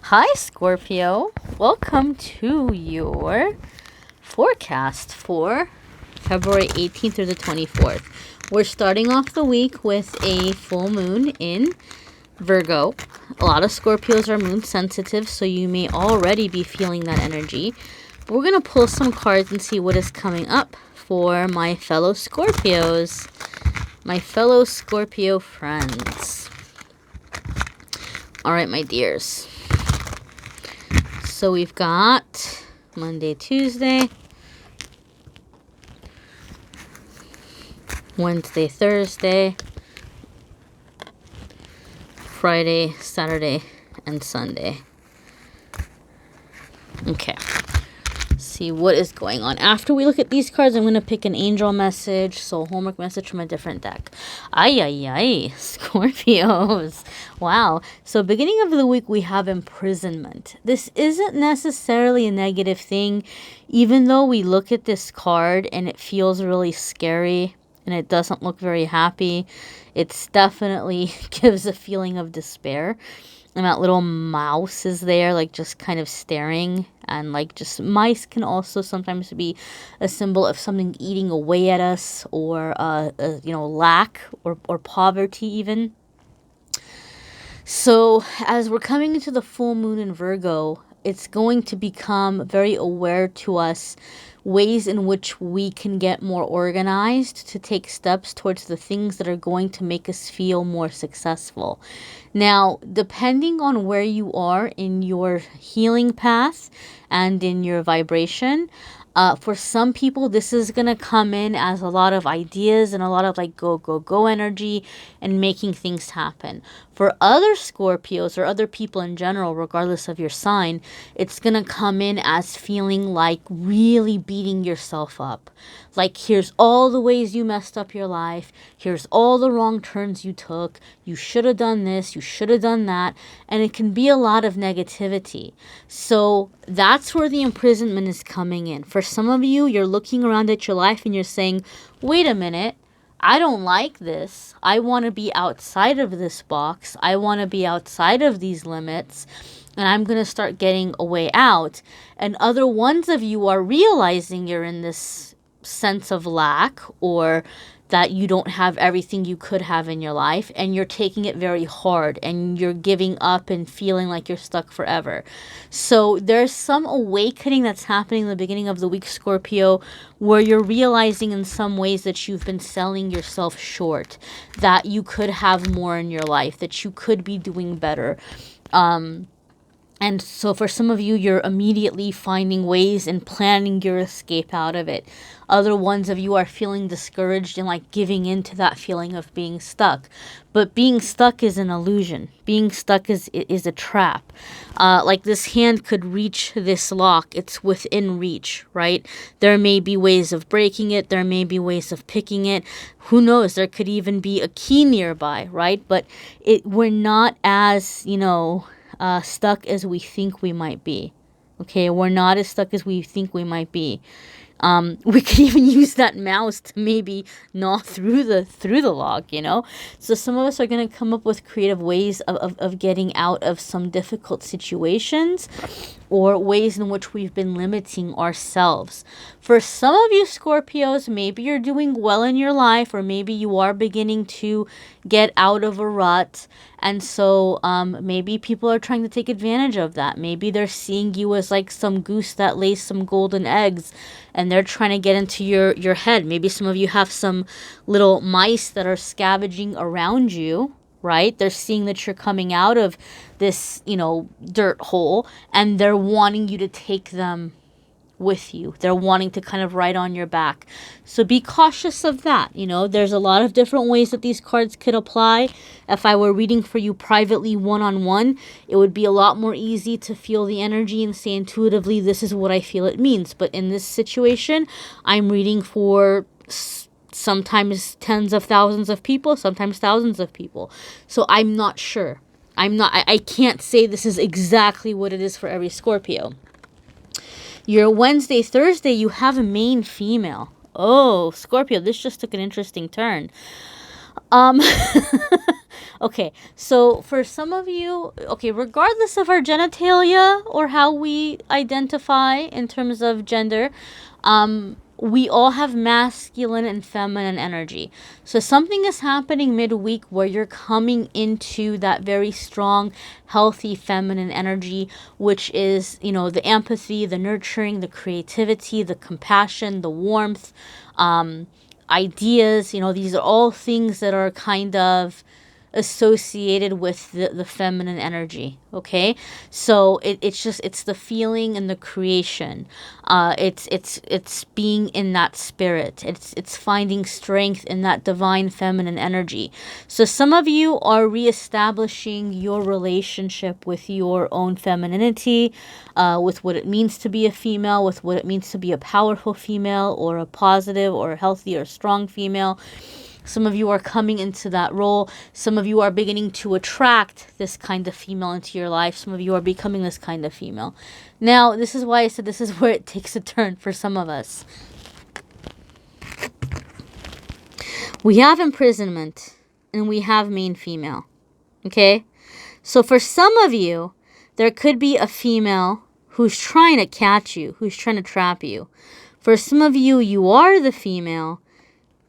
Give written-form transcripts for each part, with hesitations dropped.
Hi, Scorpio. Welcome to your forecast for February 18th through the 24th. We're starting off the week with a full moon in Virgo. A lot of Scorpios are moon sensitive, so you may already be feeling that energy. We're going to pull some cards and see what is coming up for my fellow Scorpios, my fellow Scorpio friends. All right, my dears. So we've got Monday, Tuesday, Wednesday, Thursday, Friday, Saturday, and Sunday. Okay. See what is going on. After we look at these cards, I'm going to pick an angel message, soul homework message from a different deck. Ay, Scorpios. Wow. So beginning of the week, we have imprisonment. This isn't necessarily a negative thing, even though we look at this card and it feels really scary and it doesn't look very happy. It's definitely gives a feeling of despair. And that little mouse is there, like just kind of staring. And like just mice can also sometimes be a symbol of something eating away at us, or lack or poverty even. So as we're coming into the full moon in Virgo, it's going to become very aware to us ways in which we can get more organized to take steps towards the things that are going to make us feel more successful. Now, depending on where you are in your healing path and in your vibration, for some people, this is going to come in as a lot of ideas and a lot of like go energy and making things happen. For other Scorpios or other people in general, regardless of your sign, it's going to come in as feeling like really beating yourself up. Like, here's all the ways you messed up your life. Here's all the wrong turns you took. You should have done this. You should have done that. And it can be a lot of negativity. So that's where the imprisonment is coming in. For some of you, you're looking around at your life and you're saying, wait a minute, I don't like this. I want to be outside of this box. I want to be outside of these limits. And I'm going to start getting a way out. And other ones of you are realizing you're in this sense of lack, or that you don't have everything you could have in your life, and you're taking it very hard and you're giving up and feeling like you're stuck forever. So there's some awakening that's happening in the beginning of the week, Scorpio, where you're realizing in some ways that you've been selling yourself short, that you could have more in your life, that you could be doing better. And so for some of you, you're immediately finding ways and planning your escape out of it. Other ones of you are feeling discouraged and like giving in to that feeling of being stuck. But being stuck is an illusion. Being stuck is a trap. Like this hand could reach this lock. It's within reach, right? There may be ways of breaking it. There may be ways of picking it. Who knows? There could even be a key nearby, right? But we're not as, stuck as we think we might be. Okay, we're not as stuck as we think we might be. We could even use that mouse to maybe gnaw through the log, So some of us are going to come up with creative ways of getting out of some difficult situations, or ways in which we've been limiting ourselves. For some of you Scorpios, maybe you're doing well in your life, or maybe you are beginning to get out of a rut. And so maybe people are trying to take advantage of that. Maybe they're seeing you as like some goose that lays some golden eggs, and they're trying to get into your head. Maybe some of you have some little mice that are scavenging around you, right? They're seeing that you're coming out of this, dirt hole, and they're wanting you to take them with you. They're wanting to kind of ride on your back. So be cautious of that. There's a lot of different ways that these cards could apply. If I were reading for you privately one-on-one, it would be a lot more easy to feel the energy and say intuitively, this is what I feel it means. But in this situation, I'm reading for sometimes tens of thousands of people, sometimes thousands of people. So I'm not sure. I can't say this is exactly what it is for every Scorpio. Your Wednesday, Thursday, you have a main female. Oh, Scorpio, this just took an interesting turn. Okay, so for some of you, okay, regardless of our genitalia or how we identify in terms of gender, we all have masculine and feminine energy. So something is happening midweek where you're coming into that very strong, healthy feminine energy, which is, the empathy, the nurturing, the creativity, the compassion, the warmth, ideas. These are all things that are kind of associated with the feminine energy. Okay, so it's the feeling and the creation. It's being in that spirit. It's finding strength in that divine feminine energy. So some of you are reestablishing your relationship with your own femininity, with what it means to be a female, with what it means to be a powerful female, or a positive or healthy or strong female. Some of you are coming into that role. Some of you are beginning to attract this kind of female into your life. Some of you are becoming this kind of female. Now, this is why I said this is where it takes a turn for some of us. We have imprisonment and we have main female. Okay? So for some of you, there could be a female who's trying to catch you, who's trying to trap you. For some of you, you are the female,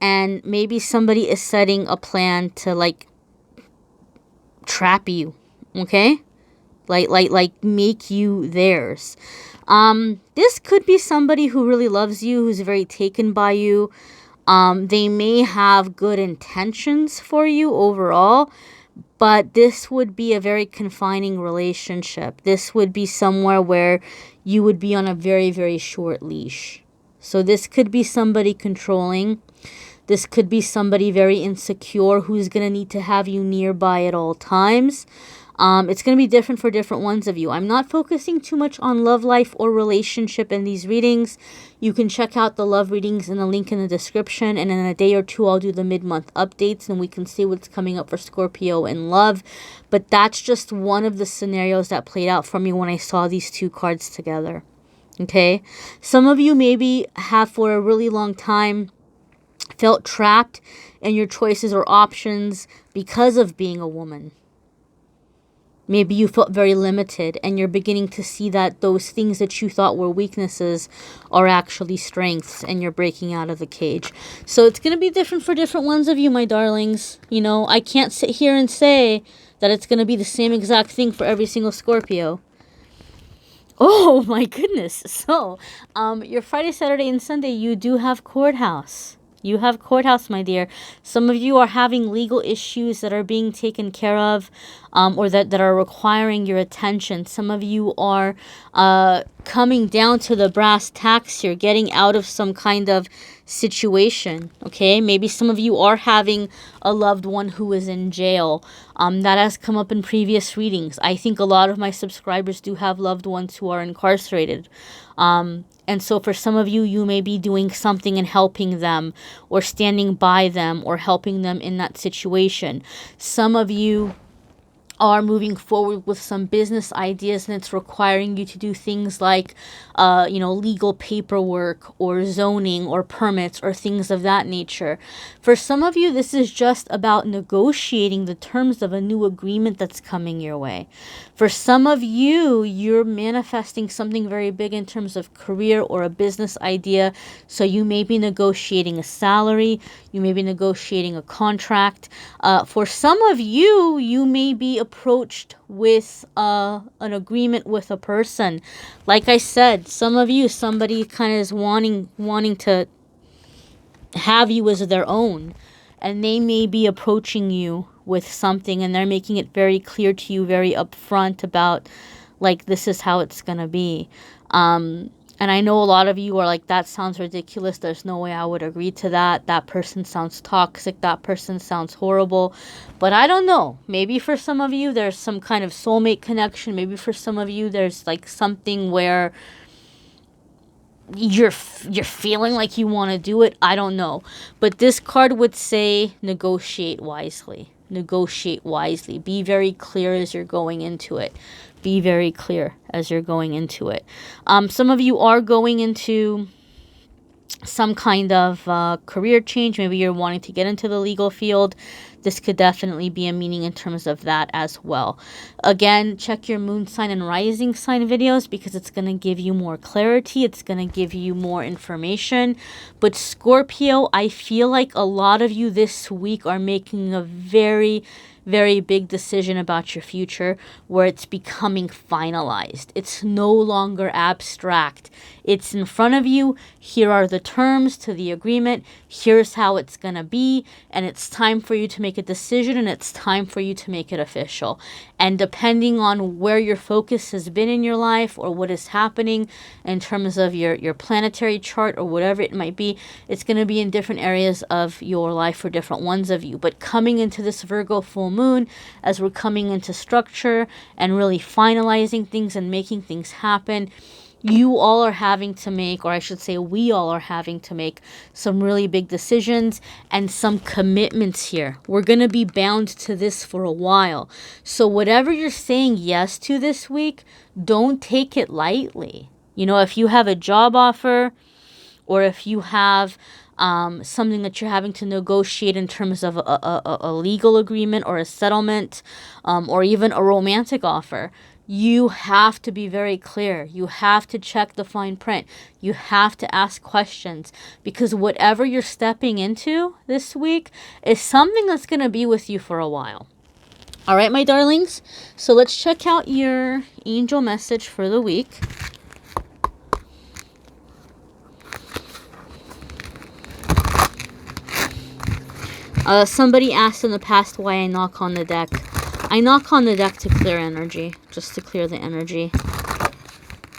and maybe somebody is setting a plan to trap you, okay? Like make you theirs. This could be somebody who really loves you, who's very taken by you. They may have good intentions for you overall, but this would be a very confining relationship. This would be somewhere where you would be on a very, very short leash. So this could be somebody controlling. This could be somebody very insecure who's going to need to have you nearby at all times. It's going to be different for different ones of you. I'm not focusing too much on love life or relationship in these readings. You can check out the love readings in the link in the description. And in a day or two, I'll do the mid-month updates and we can see what's coming up for Scorpio in love. But that's just one of the scenarios that played out for me when I saw these two cards together. Okay? Some of you maybe have for a really long time felt trapped in your choices or options because of being a woman. Maybe you felt very limited and you're beginning to see that those things that you thought were weaknesses are actually strengths and you're breaking out of the cage. So it's going to be different for different ones of you, my darlings. I can't sit here and say that it's going to be the same exact thing for every single Scorpio. Oh my goodness. So, your Friday, Saturday, and Sunday, you do have courthouse. You have courthouse, my dear. Some of you are having legal issues that are being taken care of, or that are requiring your attention. Some of you are coming down to the brass tacks here, getting out of some kind of situation, okay? Maybe some of you are having a loved one who is in jail. That has come up in previous readings. I think a lot of my subscribers do have loved ones who are incarcerated. And so for some of you, you may be doing something and helping them or standing by them or helping them in that situation. Some of you are moving forward with some business ideas and it's requiring you to do things like, legal paperwork or zoning or permits or things of that nature. For some of you, this is just about negotiating the terms of a new agreement that's coming your way. For some of you, you're manifesting something very big in terms of career or a business idea. So you may be negotiating a salary. You may be negotiating a contract. For some of you, you may be approached with an agreement with a person. Like I said, some of you, somebody kind of is wanting to have you as their own, and they may be approaching you with something and they're making it very clear to you, very upfront about this is how it's gonna be. And I know a lot of you are like, that sounds ridiculous. There's no way I would agree to that. That person sounds toxic. That person sounds horrible. But I don't know. Maybe for some of you, there's some kind of soulmate connection. Maybe for some of you, there's something where you're feeling like you want to do it. I don't know. But this card would say negotiate wisely. Negotiate wisely. Be very clear as you're going into it. Be very clear as you're going into it. Some of you are going into some kind of career change. Maybe you're wanting to get into the legal field. this could definitely be a meaning in terms of that as well. Again, check your moon sign and rising sign videos because it's going to give you more clarity. It's going to give you more information. But Scorpio, I feel like a lot of you this week are making a very big decision about your future where it's becoming finalized. It's no longer abstract. It's in front of you. Here are the terms to the agreement. Here's how it's going to be. And it's time for you to make a decision, and it's time for you to make it official. And depending on where your focus has been in your life or what is happening in terms of your planetary chart or whatever it might be, it's going to be in different areas of your life for different ones of you. But coming into this Virgo full moon, as we're coming into structure and really finalizing things and making things happen, you all are having to make, or I should say we all are having to make some really big decisions and some commitments here. We're going to be bound to this for a while. So whatever you're saying yes to this week, don't take it lightly. You know, if you have a job offer or if you have something that you're having to negotiate in terms of a legal agreement or a settlement, or even a romantic offer, you have to be very clear. You have to check the fine print. You have to ask questions, because whatever you're stepping into this week is something that's going to be with you for a while. All right, my darlings. So let's check out your angel message for the week. Somebody asked in the past why I knock on the deck. I knock on the deck to clear energy, just to clear the energy.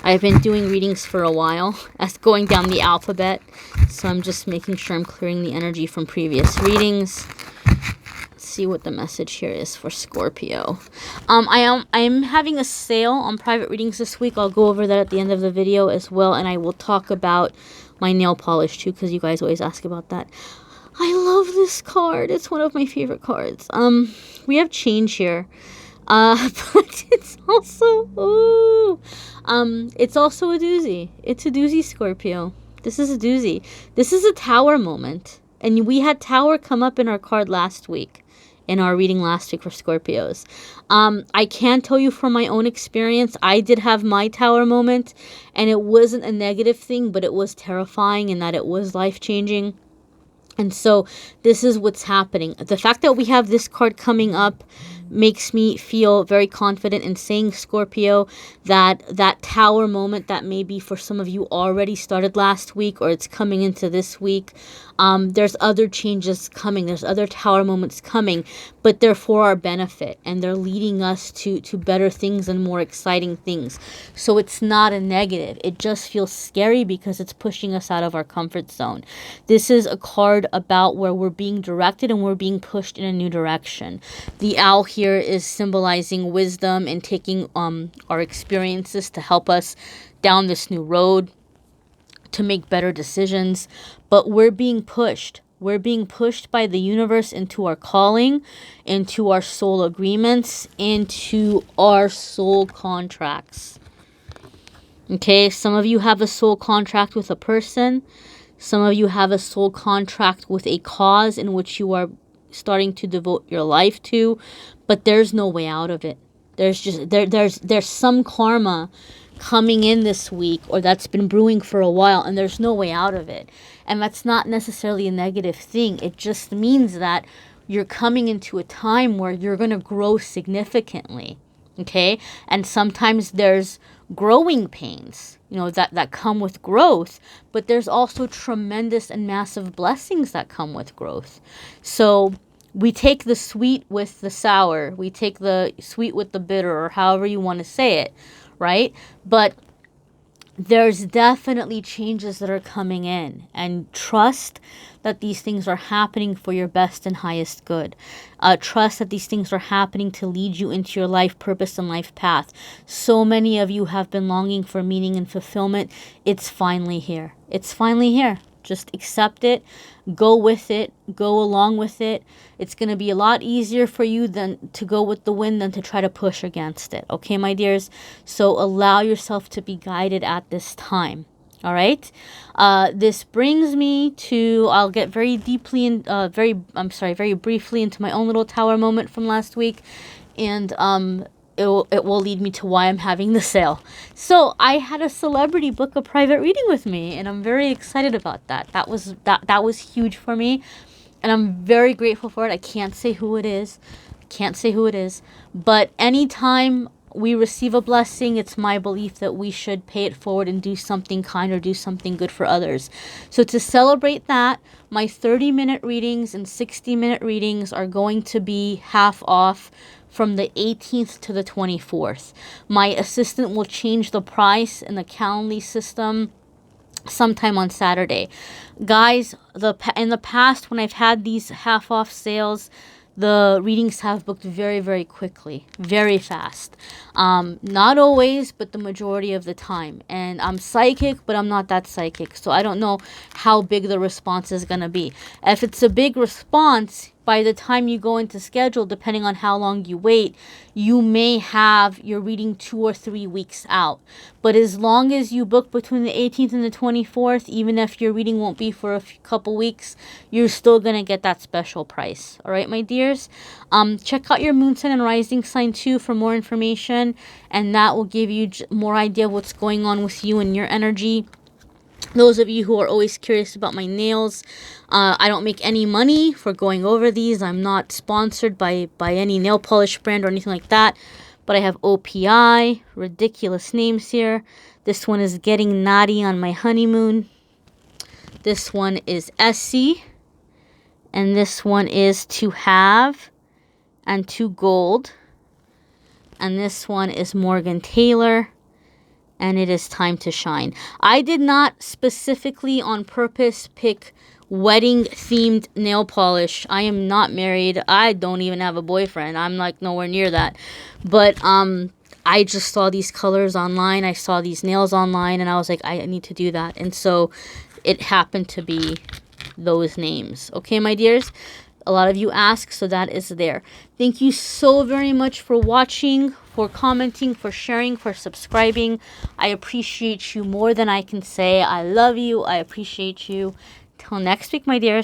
I've been doing readings for a while, as going down the alphabet, so I'm just making sure I'm clearing the energy from previous readings. Let's see what the message here is for Scorpio. I'm having a sale on private readings this week. I'll go over that at the end of the video as well, and I will talk about my nail polish too, because you guys always ask about that. I love this card. It's one of my favorite cards. We have change here. But it's also, it's also a doozy. It's a doozy, Scorpio. This is a doozy. This is a tower moment. And we had tower come up in our card last week, in our reading last week for Scorpios. I can tell you from my own experience, I did have my tower moment, and it wasn't a negative thing, but it was terrifying in that it was life-changing. And so this is what's happening. The fact that we have this card coming up makes me feel very confident in saying, Scorpio, that that tower moment that maybe for some of you already started last week or it's coming into this week, there's other changes coming. There's other tower moments coming, but they're for our benefit and they're leading us to better things and more exciting things. So it's not a negative. It just feels scary because it's pushing us out of our comfort zone. This is a card about where we're being directed and we're being pushed in a new direction. The owl here is symbolizing wisdom and taking our experiences to help us down this new road to make better decisions. But we're being pushed. We're being pushed by the universe into our calling, into our soul agreements, into our soul contracts. Okay, some of you have a soul contract with a person. Some of you have a soul contract with a cause in which you are starting to devote your life to, but there's no way out of it. There's some karma coming in this week, or that's been brewing for a while, and there's no way out of it. And that's not necessarily a negative thing. It just means that you're coming into a time where you're going to grow significantly. Okay? And sometimes there's growing pains, that come with growth, but there's also tremendous and massive blessings that come with growth. So we take the sweet with the sour. We take the sweet with the bitter, or however you want to say it, right? But there's definitely changes that are coming in, and trust that these things are happening for your best and highest good. Trust that these things are happening to lead you into your life purpose and life path. So many of you have been longing for meaning and fulfillment. It's finally here. It's finally here. Just accept it, go with it, go along with it. It's going to be a lot easier for you than to go with the wind than to try to push against it. Okay, my dears? So allow yourself to be guided at this time. All right. This brings me to, I'll get very deeply in, very briefly into my own little tower moment from last week. And it will lead me to why I'm having the sale. So I had a celebrity book a private reading with me, and I'm very excited about that. That was huge for me, and I'm very grateful for it. I can't say who it is. But anytime we receive a blessing, it's my belief that we should pay it forward and do something kind or do something good for others. So to celebrate that, my 30-minute readings and 60-minute readings are going to be half off from the 18th to the 24th. My assistant will change the price in the Calendly system sometime on Saturday. Guys, in the past when I've had these half off sales, the readings have booked very, very quickly, very fast. Not always, but the majority of the time. And I'm psychic, but I'm not that psychic. So I don't know how big the response is going to be. If it's a big response, by the time you go into schedule, depending on how long you wait, you may have your reading 2 or 3 weeks out. But as long as you book between the 18th and the 24th, even if your reading won't be for a couple weeks, you're still going to get that special price. All right, my dears? Check out your moon sign and rising sign too for more information, and that will give you more idea of what's going on with you and your energy. Those of you who are always curious about my nails, I don't make any money for going over these. I'm not sponsored by any nail polish brand or anything like that. But I have O.P.I, ridiculous names here. This one is Getting Nadi on my honeymoon. This one is ESSIE. And this one is To Have and To Gold. And this one is Morgan Taylor. And it is Time to Shine. I did not specifically on purpose pick wedding themed nail polish. I am not married. I don't even have a boyfriend. I'm like nowhere near that. But I just saw these colors online. I saw these nails online, and I was like, I need to do that. And so it happened to be those names. Okay, my dears? A lot of you ask, so that is there. Thank you so very much for watching, for commenting, for sharing, for subscribing. I appreciate you more than I can say. I love you. I appreciate you. Till next week, my dears.